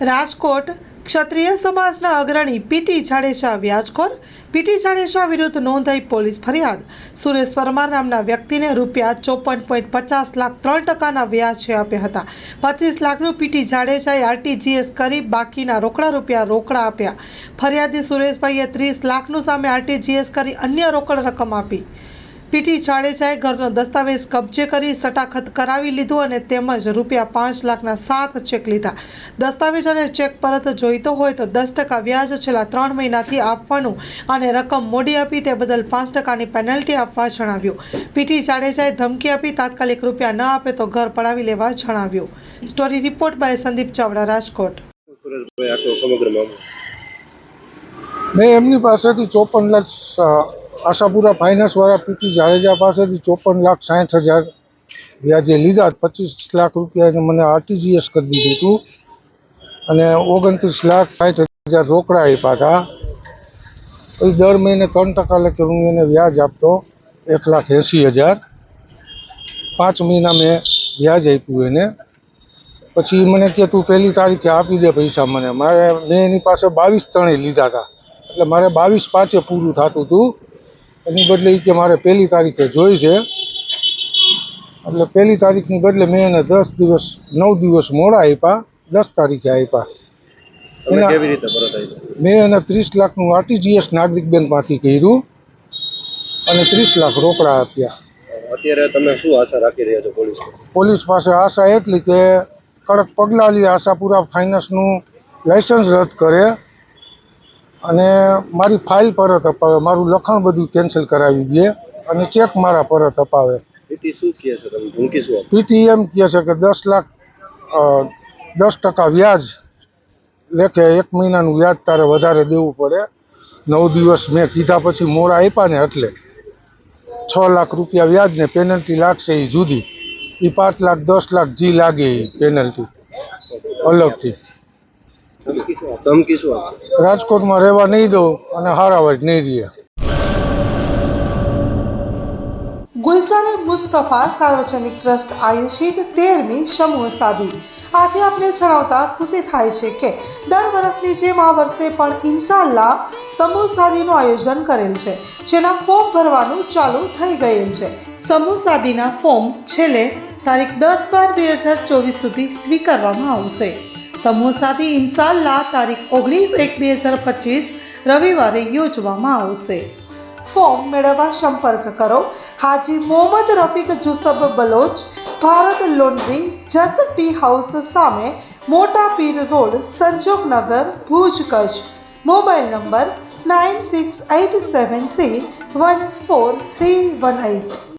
રાજકોટ ક્ષત્રિય સમાજના અગ્રણી પીટી જાડેજા વ્યાજખોર પીટી જાડેજા વિરુદ્ધ નોંધાઈ પોલીસ ફરિયાદ। સુરેશ પરમાર નામના વ્યક્તિને ₹54.50 લાખ 3%ના વ્યાજે આપ્યા હતા। 25 લાખનું પીટી જાડેજાએ આરટીજીએસ કરી બાકીના રોકડા આપ્યા। ફરિયાદી સુરેશભાઈએ 30 લાખનું સામે આરટીજીએસ કરી અન્ય રોકડ રકમ આપી। પીટી જાડેજાએ ઘરનો દસ્તાવેજ કબજે કરી સટાખત કરાવી લીધું અને તેમજ ₹5 લાખના 7 ચેક લીધા। દસ્તાવેજ અને ચેક પરત જોઈતો હોય તો 10% વ્યાજ છેલ્લા 3 મહિનાથી આપવાનું અને રકમ મોડી આપી તે બદલ 5%ની પેનલ્ટી આપવા જણાવ્યું। પીટી જાડેજાએ ધમકી આપી તાત્કાલિક રૂપિયા ન આપે તો ઘર પડાવી લેવા જણાવ્યું। Story report by Sandeep Chavda, Rajkot. મેં એમની પાસેથી 54 લાખ આશાપુરા ફાઇનાન્સવાળા પીટી જાડેજા પાસેથી 54,60,000 વ્યાજે લીધા। 25 લાખ રૂપિયા એને મને આરટીજીએસ કરી દીધું હતું અને 29,60,000 રોકડા આપ્યા હતા। પછી દર મહિને 3% લેખે હું એને વ્યાજ આપતો, 1,80,000। 5 મહિના મેં વ્યાજ આપ્યું એને। પછી મને કે તું 1લી તારીખે આપી દે પૈસા મને। મેં એની પાસે 22/3 લીધા હતા, એટલે મારે 22/5 પૂરું થતું હતું। એની બદલે કે મારે 1લી તારીખે જોઈ છે, એટલે 1લી તારીખની બદલે મેં એને 9 દિવસ મોડા આપ્યા, 10 તારીખે આપ્યા। મેં એને 30 લાખનું આરટીજીએસ નાગરિક બેંકમાંથી કર્યું અને 30 લાખ રોકડા આપ્યા। અત્યારે તમે શું આશા રાખી રહ્યા છો પોલીસ પાસે? આશા એટલી કે કડક પગલાં લે, આશાપુરા ફાઇનાન્સનું લાઇસન્સ રદ કરે અને મારી ફાઇલ પરત અપાવે, મારું લખાણ બધું કેન્સલ કરાવી દે અને ચેક મારા પરત અપાવે। પીટી શું કહે છે, તમે ધમકી શું આપો? પીટી એમ કહે છે કે 10 લાખ 10% વ્યાજ લેખે 1 મહિનાનું વ્યાજ તારે વધારે દેવું પડે। 9 દિવસ મેં કીધા પછી મોડા આપ્યા ને એટલે 6 લાખ રૂપિયા વ્યાજ ને પેનલ્ટી લાગશે એ જુદી, એ 5 લાખ 10 લાખ જી લાગે એ પેનલ્ટી અલગથી। ધમકી શું આપો? રાજકોટમાં રહેવા નહીં દઉં અને હારાવાજ નહીં રહે। ગુલશન મુસ્તફા સાર્વજનિક ટ્રસ્ટ આયોજિત 13મી સમૂહ શાદી। આથી આપણે જણાવતા ખુશી થાય છે કે દર વર્ષની જેમ આ વર્ષે પણ ઇન્શાઅલ્લાહ સમૂહ શાદીનું આયોજન કરેલ છે, જેના ફોર્મ ભરવાનું ચાલુ થઈ ગયેલ છે। સમૂહ શાદીના ફોર્મ છેલ્લે તારીખ 10/12/2024 સુધી સ્વીકારવામાં આવશે। સમૂહ શાદી ઇન્શાઅલ્લાહ તારીખ 19/1/2025 રવિવારે યોજવામાં આવશે। ફોર્મ મેળવવા સંપર્ક કરો Haji Mohammad Rafiq Jusab Baloch, Bharat laundry, Jat tea house સામે, Mota Pir road, Sanjognagar, Bhuj, Kutch. Mobile number 9687314318।